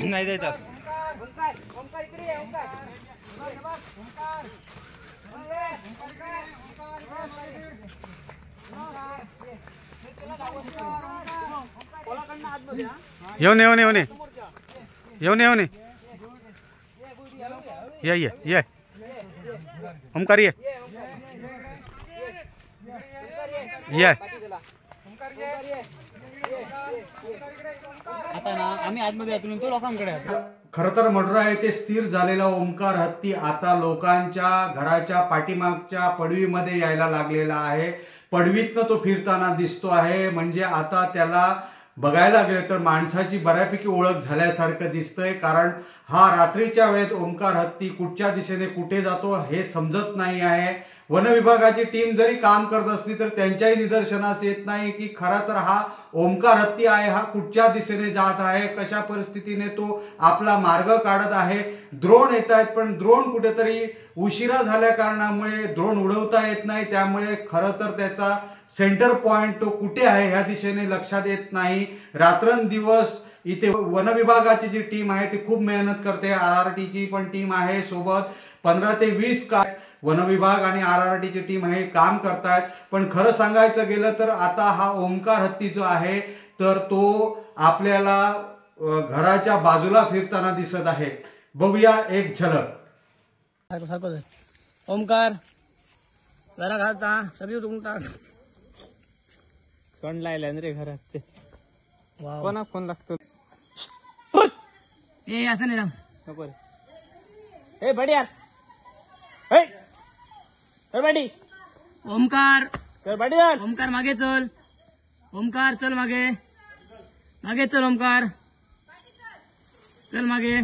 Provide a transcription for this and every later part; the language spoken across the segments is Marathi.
नाही देतात येऊन येऊन येऊन येऊन येऊन ये ओमकार ये आता ना आम्ही आतमध्ये येतो तो लोकांकडे. खरं तर मडुरा येथे स्थिर झालेला ओमकार हत्ती आता लोकांच्या घराच्या पाठीमागच्या पडवीमध्ये यायला लागलेला आहे. पडवीतनं तो फिरताना दिसतो आहे. म्हणजे आता त्याला बघायला गेलं तर माणसाची बऱ्यापैकी ओळख झाल्यासारखं दिसतंय. कारण हा रात्रीच्या वेळेत ओमकार हत्ती कुठच्या दिशेने कुठे जातो हे समजत नाही आहे. वन विभागाची टीम जरी काम करत असली तर त्यांच्याही निदर्शनास येत नाही की खरा तर हा ओमकार हत्ती आहे, हा कुठच्या दिशेने जात आहे, कशा परिस्थितीने तो आपला मार्ग काढत आहे. ड्रोन येत आहेत पण ड्रोन कुठेतरी उशिरा झाल्या कारणामुळे ड्रोन उडवता येत नाही. त्यामुळे खरं तर त्याचा सेंटर पॉइंट तो कुठे आहे ह्या दिशेने लक्षात येत नाही. रात्रंदिवस इथे वन विभागाची जी टीम आहे ती खूप मेहनत करते. RRTची पण टीम आहे सोबत. 15 ते 20 काय वन विभाग आणि RRTची टीम आहे काम करतायत. पण खरं सांगायचं गेलं तर आता हा ओमकार हत्ती जो आहे तर तो आपल्याला घराच्या बाजूला फिरताना दिसत आहे. बघूया एक झलक. ओमकार जरा घालता सगळी तुमचा सण लायला रे घरात. कोणा फोन लागतो ए असं नाही नको ए बढिया बडी ओमकार कर बढिया. ओमकार मागे चल. ओमकार चल मागे मागे चल. ओमकार चल मागे.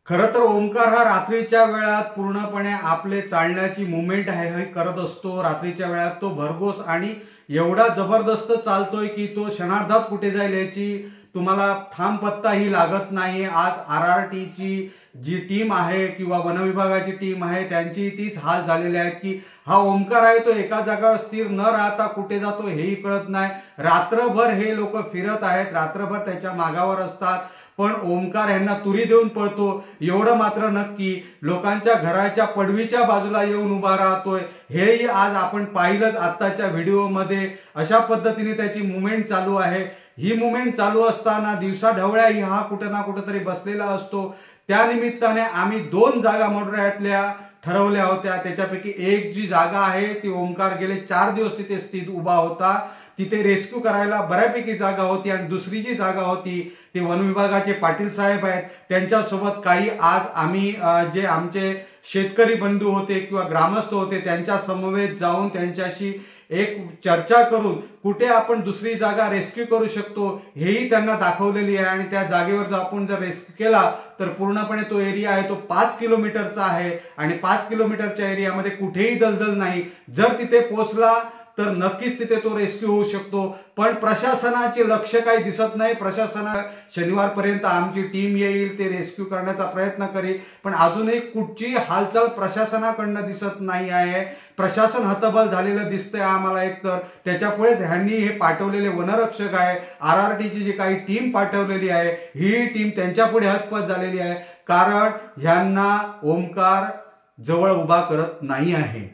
खरं तर ओमकार हा रात्रीच्या वेळात पूर्णपणे आपले चालण्याची मुवमेंट आहे हे करत असतो. रात्रीच्या वेळात तो भरघोस आणि एवढा जबरदस्त चालतोय की तो क्षणार्धात कुठे जाईल याची तुम्हाला थांब पत्ताही लागत नाही. आज RRTची जी टीम आहे किंवा वन विभागाची टीम आहे त्यांची तीच हाल झालेले आहेत की हा ओमकार आहे तो एका जागेवर स्थिर न राहता कुठे जातो हेही कळत नाही. रात्रभर हे लोक फिरत आहेत, रात्रभर त्याच्या मागावर असतात पण ओमकार यांना तुरी देऊन पळतो एवढं मात्र नक्की. लोकांच्या घराच्या पडवीच्या बाजूला येऊन उभा राहतोय हेही आज आपण पाहिलंच आत्ताच्या व्हिडिओमध्ये. अशा पद्धतीने त्याची मुवमेंट चालू आहे. ही मुवमेंट चालू असताना दिवसा ढवळ्याही हा कुठे ना कुठेतरी बसलेला असतो. त्यानिमित्ताने आम्ही 2 जागा मडुऱ्यातल्या ठरवल्या होत्या. त्याच्यापैकी एक जी जागा आहे ती ओमकार गेले 4 दिवस तिथे स्थित उभा होता. तिथे रेस्क्यू करायला बऱ्यापैकी जागा होती. आणि दुसरी जी जागा होती ते वन विभागाचे पाटील साहेब आहेत त्यांच्यासोबत काही आज आम्ही जे आमचे शेतकरी बंधू होते किंवा ग्रामस्थ होते त्यांच्या समवेत जाऊन त्यांच्याशी एक चर्चा करून कुठे आपण दुसरी जागा रेस्क्यू करू शकतो हेही त्यांना दाखवलेली आहे. आणि त्या जागेवर जर आपण जर रेस्क्यू केला तर पूर्णपणे तो एरिया आहे तो 5 किलोमीटरचा आहे. आणि 5 किलोमीटरच्या एरियामध्ये कुठेही दलदल नाही. जर तिथे पोहोचला तर नक्कीच तिथे तो रेस्क्यू होऊ शकतो. पण प्रशासनाचे लक्ष काही दिसत नाही. प्रशासना शनिवारपर्यंत आमची टीम येईल, ते रेस्क्यू करण्याचा प्रयत्न करेल. पण अजूनही कुठची हालचाल प्रशासनाकडनं दिसत नाही आहे. प्रशासन हतबल झालेलं दिसतंय आम्हाला. एकतर त्याच्यापुढेच ह्यांनी हे पाठवलेले वनरक्षक आहे, RRTची जी काही टीम पाठवलेली आहे ही टीम त्यांच्यापुढे हतबल झालेली आहे. कारण ह्यांना ओमकार जवळ उभा करत नाही आहे.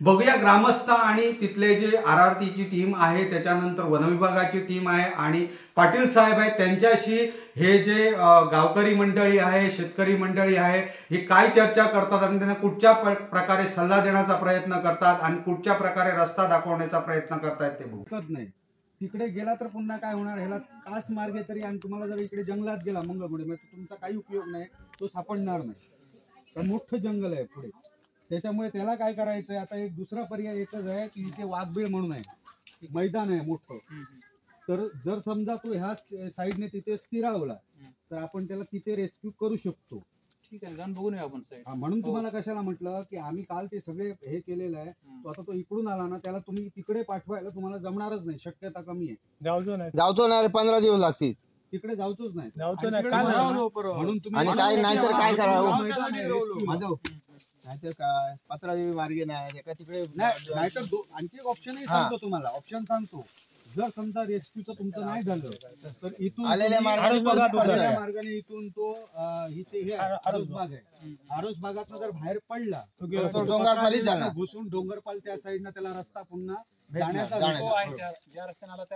बघूया ग्रामस्थ आणि तिथले जे RRTची टीम आहे त्याच्यानंतर वन विभागाची टीम आहे आणि पाटील साहेब आहेत त्यांच्याशी हे जे गावकरी मंडळी आहे, शेतकरी मंडळी आहे हे काय चर्चा करतात आणि त्यांना कुठच्या प्रकारे सल्ला देण्याचा प्रयत्न करतात आणि कुठच्या प्रकारे रस्ता दाखवण्याचा प्रयत्न करतायत ते बघत नाही. तिकडे गेला तर पुन्हा काय होणार, ह्याला कास मार्ग तरी आणि तुम्हाला जर इकडे जंगलात गेला मंगळगुडी तुमचा काही उपयोग नाही, तो सापडणार नाही. तर मोठं जंगल आहे पुढे. त्याच्यामुळे त्याला काय करायचंय आता एक दुसरा पर्याय एकच आहे की इथे वाघबीळ म्हणून आहे, मैदान आहे मोठं. तर जर समजा तो ह्या साईडने तिथे स्थिरावला तर आपण त्याला तिथे रेस्क्यू करू शकतो. ठीक आहे, जाऊन बघून आपण साईड. म्हणून तुम्हाला कशाला म्हटलं की आम्ही काल ते सगळे हे केलेलं आहे. तो आता तो इकडून आला ना त्याला तुम्ही तिकडे पाठवायला तुम्हाला जमणारच नाही, शक्यता कमी आहे. जाऊचो नाही 15 दिवस लागतील तिकडे जाऊच नाही. म्हणून तुम्ही काय नाही तर काय करावं नाहीतर काय 15 दिवस मार्गे नाही तिकडे. नाहीतर आणखी एक ऑप्शनही सांगतो तुम्हाला. ऑप्शन सांगतो, जर समजा रेस्क्यूचं तुमचं नाही झालं तर इथून आलेल्या तुम्ही मार्गाने आलेल्या मार्गाने इथून तो इथे हे आरोसबाग आहे, आरोसबागातनं जर बाहेर पडला तर तो डोंगरपालीत जाणार. घुसून डोंगरपाल त्या साईडनं त्याला रस्ता पुन्हा जाण्याचा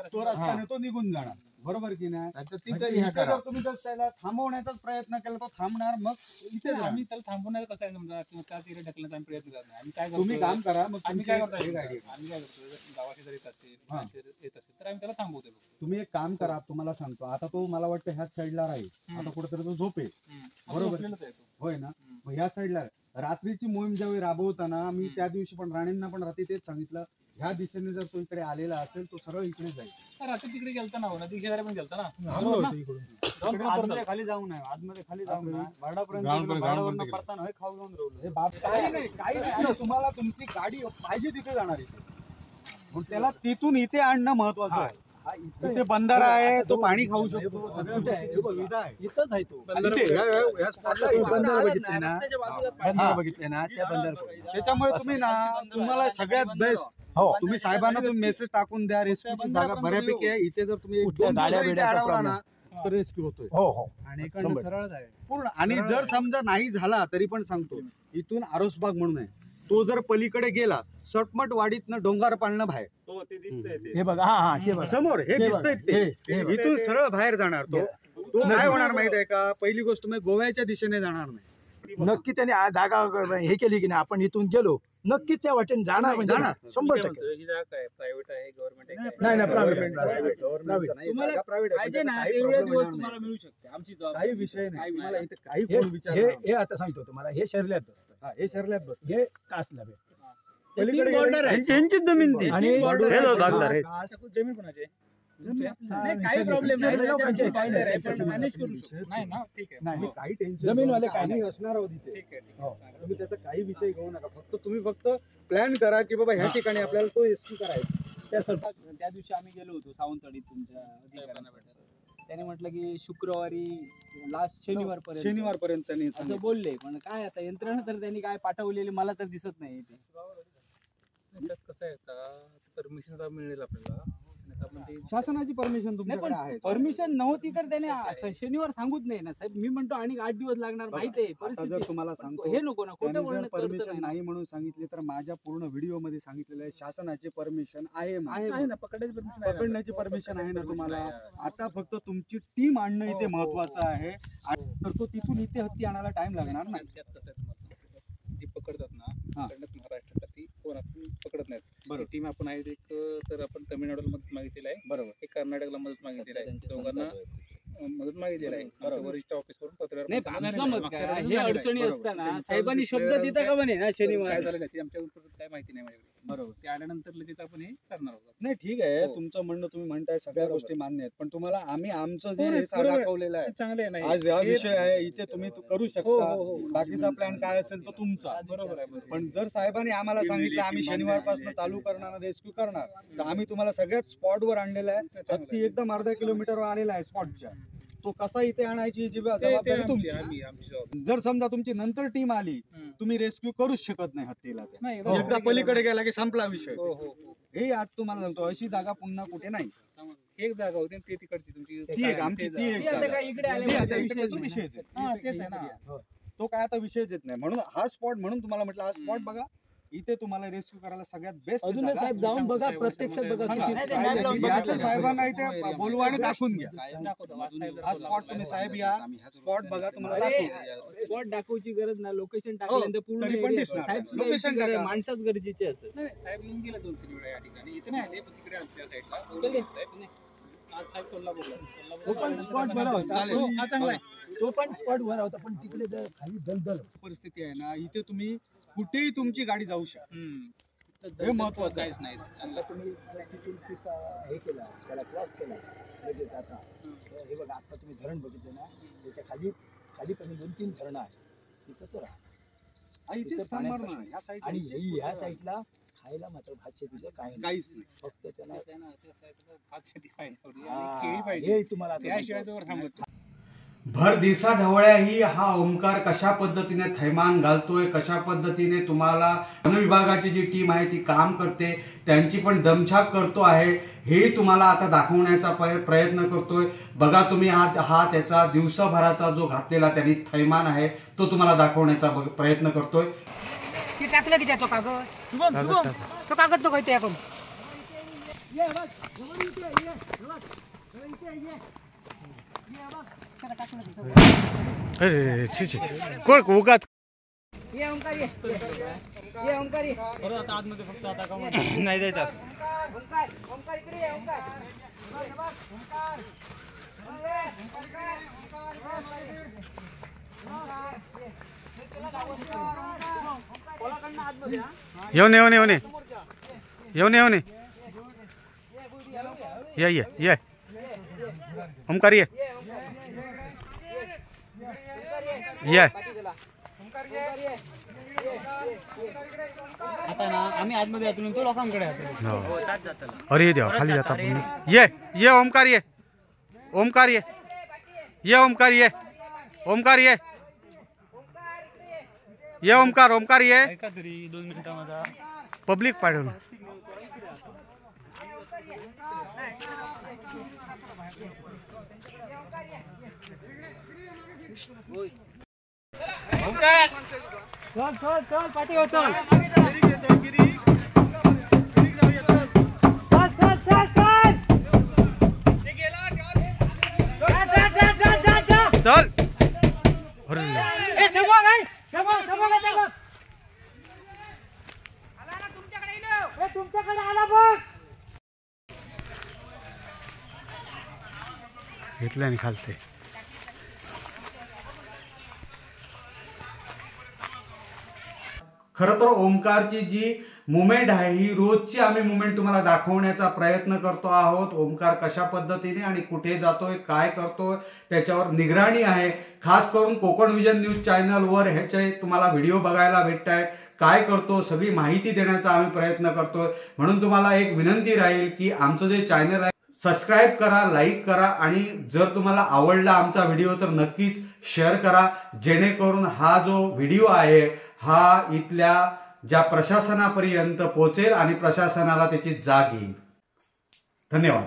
तो रस्त्याने तो निघून जाणार, बरोबर की नाही? आता म्हणजे तिथे इथे जर तुम्ही जर त्याला थांबवण्याचाच प्रयत्न केला तो थांबणार, मग इथे आम्ही त्याला थांबवणार कसं आहे समजा किंवा त्या तिकडे ढकलण्याचा आम्ही प्रयत्न करत नाही. आम्ही काय तुम्ही करतो काम करा, मग आम्ही तुमची काय एक करतो हे गाडी आहे. आम्ही काय करतो गावाशी जर येत असेल येत असेल तर आम्ही त्याला थांबवतो फक्त. तुम्ही एक काम करा, तुम्हाला सांगतो आता तो मला वाटतं ह्याच साईडला राहील, आता कुठेतरी तो झोपेल, बरोबर झोपलेलाच आहे तो. होय ना? मग ह्या साईडला रात्रीची मोहीम ज्यावेळी राबवताना मी त्या दिवशी पण राणेंना पण रात्री तेच सांगितलं, ह्या दिशेने जर तो इकडे आलेला असेल तो सरळ इकडे जाईल. रात्री तिकडे गेलता ना नदी शेजारी पण गेलता ना इकडे आतमध्ये खाली जाऊ नये, आतमध्ये खाली जाऊ नये, भाडापर्यंत परताना हे खाऊ जाऊन राहिलो. हे बाप काही नाही आणि तुम्हाला तुमची गाडी पाहिजे तिथे जाणार इथे, मग त्याला तिथून इथे आणणं महत्वाचं आहे. इथे बंधारा आहे, तो पाणी खाऊ शकतो, सगळं सुविधा आहे. इथंच आहे तो इथे या स्पॉटला इथे बंधारा बघितले ना, बंधारा बघितले ना त्या बंधारा. त्याच्यामुळे तुम्ही ना तुम्हाला सगळ्यात बेस्ट तुम्ही साहेबांना तुम्ही मेसेज टाकून द्या, रेस्क्यूची जागा बऱ्यापैकी आहे इथे, जर तुम्ही एक दोन गाड्या दिवस इथे बिड्याचा अडवला problem. ना तर रेस्क्यू होतोय. हो हो आणि इकडनं सरळच आहे पूर्ण. आणि जर समजा नाही झाला तरी पण सांगतो, इथून आरोसबाग म्हणून आहे, तो जर पलीकडे गेला सटमट वाडीतनं डोंगर पाळणं बाहेर हे बघा, हा हा ते बघा. समोर हे दिसतंय ते, इथून सरळ बाहेर जाणार तो. तो काय होणार माहित आहे का? पहिली गोष्ट म्हणजे गोव्याच्या दिशेने जाणार नाही. नक्की त्याने जागा हे केली की नाही, आपण इथून गेलो नक्कीच त्या वाटेने जाणार, म्हणजे जाणार. 100%. ही जागा काय प्रायव्हेट आहे गव्हर्नमेंट आहे नाही नाही प्रायव्हेट तुम्हाला पाहिजे ना तेवढे दिवस तुम्हाला मिळू शकते. आमची काही विषय नाही, तुम्हाला इथे काही हे कोण विचारणार हे आता सांगतो तुम्हाला, हे शर्यत बसतं, हा, हे शर्यत बस हे कासला भेट पलीकडे जमीन ती आणि जमीन कोणाची आहे? काही प्रॉब्लेम मॅनेज करू शकतो. नाही ना ठीक आहे नाही काही टेन्शन जमीनवाले काय नाही. असणार आहोत इथे. ठीक आहे ठीक हो. आहे. तुम्ही त्याचा काही विषय घेऊ नका, तुम्ही फक्त प्लॅन करा की बाबा ह्या ठिकाणी आपल्याला तो एसटी करायचा. त्या दिवशी आम्ही गेलो होतो सावंतवाडीत तुमच्या अधिकाऱ्यांना भेटायला. त्याने म्हटलं की शुक्रवारी लास्ट शनिवारपर्यंत त्यांनी असं बोलले, पण काय आता यंत्रणा तर त्यांनी काय पाठवलेली मला तर दिसत नाही ते. त्यात कसं आहे का परमिशन मिळेल आपल्याला आणि आपण ते शासनाची परमिशन तुमच्याकडे आहे. परमिशन नव्हती तर त्याने शनिवार सांगूच नाही ना साहेब. मी म्हणतो आणि 8 दिवस लागणार, माहिती आहे आता जर परिस्थिती. तुम्हाला सांगतो हे नको ना खोटं त्यांनी बोलणं जर करतं परमिशन नाही म्हणून सांगितले तर माझ्या पूर्ण व्हिडिओ मध्ये सांगितलेलं आहे शासनाची परमिशन आहे म्हणून. आहे ना पकडायची परमिशन आहे ना. पकडण्याची परमिशन आहे ना तुम्हाला. आता फक्त तुमची टीम आणणं इथे महत्वाचं आहे, तर तो तिथून इथे हत्ती आणायला टाइम लागणार नाही. त्यात कसं आहे तुम्हाला जे पकडतात ना पकडण्यात महाराष्ट्रासाठी कोण आपण पकडत नाहीत. बरोबर. टीम आपण आहे एक तर आपण तमिळनाडूला मदत मागितलेली आहे, बरोबर. एक कर्नाटकला मदत मागितलेली आहे, दोघांना मदत मागितलेली आहे. आमच्या वरिष्ठ ऑफिसवरून पत्र नाही आमचं मत काय, हे अडचणी असताना साहेबांनी शब्द देता का म्हणे ना शनिवार काय झालं नाही आमच्या काय माहिती नाही माझ्याकडे. बरोबर. ते आल्यानंतर लगेच आपण हे करणार आहोत. नाही ठीक आहे, हो. तुमचं म्हणणं तुम्ही म्हणताय सगळ्या बरोबर. गोष्टी मान्य आहेत, पण तुम्हाला आम्ही आमचं हो, जे नाही, हे बरोबर. दाखवलेलं आहे चांगले आहे आज हा हे- विषय आहे इथे तुम्ही करू हो, शकता. हो, हो. बाकीचा प्लॅन काय असेल तो तुमचा. बरोबर आहे बरोबर. पण जर साहेबांनी आम्हाला सांगितलं आम्ही शनिवारपासून चालू करणार रेस्क्यू करणार, तर आम्ही तुम्हाला सगळ्यात स्पॉटवर आणलेला आहे. हत्ती एकदम अर्धा किलोमीटरवर आलेला आहे स्पॉटच्या. तो कसा इथे आणायची ते- जबाबदारी ते तुमची. आमची जबाबदारी. जर समजा तुमची नंतर टीम आली, हम्म. तुम्ही रेस्क्यू करूच शकत नाही हत्तीला त्या. नाही, एकदा पलीकडे गेला की संपला विषय. हो हो हो. हे आज तुम्हाला सांगतो, अशी जागा पुन्हा कुठे नाही. एक जागा होती आणि ते तिकडची तुमची ती एक आमची ती एक ती आता जागा. काय इकडे आले ती आता म्हणजे इकडे विषयच तो नाही ना. विषयच आहे. हा, तेच आहे ना. तो काय आता विषयच येत नाही. म्हणून हा स्पॉट म्हणून तुम्हाला म्हटलं हा स्पॉट बघा, इथे तुम्हाला रेस्क्यू करायला सगळ्यात बेस्ट. अजून साहेब जाऊन बघा, प्रत्यक्षात बघा सांगा. किती नाही, नाही, map लावून या तर बघितलं. साहेबांना इथे बोलवा आणि दाखवून घ्या. दाखवतो. आज साहेब हा स्पॉट तुम्ही साहेब या स्पॉट बघा, तुम्हाला अरे, दाखवू. स्पॉट दाखवची गरज ना, लोकेशन टाकल्यानंतर पूर्ण तरी पण area दिसणार. साहेब सुद्धा Location इथे गरज- टाका. माणसाच गरजेचे असेल. नाही, साहेब येऊन गेला 2-3 वेळा या ठिकाणी. इथे नाही आले, पण तिकडे आले त्या साईडला. चल साहेब नाही. आज साहेब कोल्हापूरला. तो पण स्पॉट बरा होता. चालेल. हो, हा चांगला आहे. तो पण स्पॉट बरा होता, पण तिकडे जर खाली दलदल परिस्थिती आहे ना, इथे तुम्ही कुठेही तुमची गाडी जाऊ शकता. हम्म. हे महत्वाचं आहे. काहीच नाही. आता तुम्ही जर तिथून तिचा हे केला, त्याला क्रॉस केला लगेच आता तर हे बघा, आता तुम्ही धरण बघितलं ना, त्याच्या खाली पण 2-3 धरणं आहेत, तिथं तो राहा. हा, इथेच थांबणार ना ह्या साईड आणि ह्या साईडला खायला मात्र भात शेतीचं काही नाही, काहीच नाही. फक्त त्याला कसं आहे ना, ते साहेब भात शेती पाहिजे थोडी हा, आणि केळी हे पाहिजे. तुम्हाला आता त्याशिवाय सांगतो. तो थांबत नाही. भर दिवसा ढवळ्याही हा ओंकार कशा पद्धतीने थैमान घालतोय, कशा पद्धतीने तुम्हाला वन विभागाची जी टीम आहे ती काम करते, त्यांची पण दमछाक करतो आहे, हे तुम्हाला आता दाखवण्याचा प्रयत्न करतोय. बघा तुम्ही हा त्याचा दिवसाभराचा जो घातलेला त्यांनी थैमान आहे तो तुम्हाला दाखवण्याचा प्रयत्न करतोय. टाकलं की तो कागद तो कागद तो काही आपण अरे कोण उगाच ये ओंकारी ये ओंकारी आता आतमध्ये फक्त आता का नाही जायचं. ओंकार ओंकार इकडे ये ओंकार येऊन येऊन येऊन येऊन येऊन ये ओंकार ये आता ना आम्ही आतमध्ये यातून तो लोकांकडे अरे देवा खाली जाता ये ओंकार ये ओंकार ये ओंकार ये ओंकार ये ओंकार ओंकार ये ऐका तरी 2 मिनिटांमध्ये पब्लिक पाडून चल चल चल पाठी हो चल चल. अरे तुमच्याकडे आला बघ घेतलं आणि खालते. खरं तर ओंकारची जी मुवमेंट आहे ही रोजची आम्ही मुवमेंट तुम्हाला दाखवण्याचा प्रयत्न करतो आहोत. ओंकार कशा पद्धतीने आणि कुठे जातोय, काय करतोय त्याच्यावर निगराणी आहे. खास करून कोकण विजन न्यूज चॅनलवर ह्याचे तुम्हाला व्हिडिओ बघायला भेटत आहेत. काय करतो सगळी माहिती देण्याचा आम्ही प्रयत्न करतोय. म्हणून तुम्हाला एक विनंती राहील की आमचं जे चॅनल आहे सबस्क्राईब करा, लाईक करा आणि जर तुम्हाला आवडला आमचा व्हिडिओ तर नक्कीच शेअर करा, जेणेकरून हा जो व्हिडिओ आहे हा इथल्या ज्या प्रशासनापर्यंत पोहोचेल आणि प्रशासनाला त्याची जाग येईल. धन्यवाद.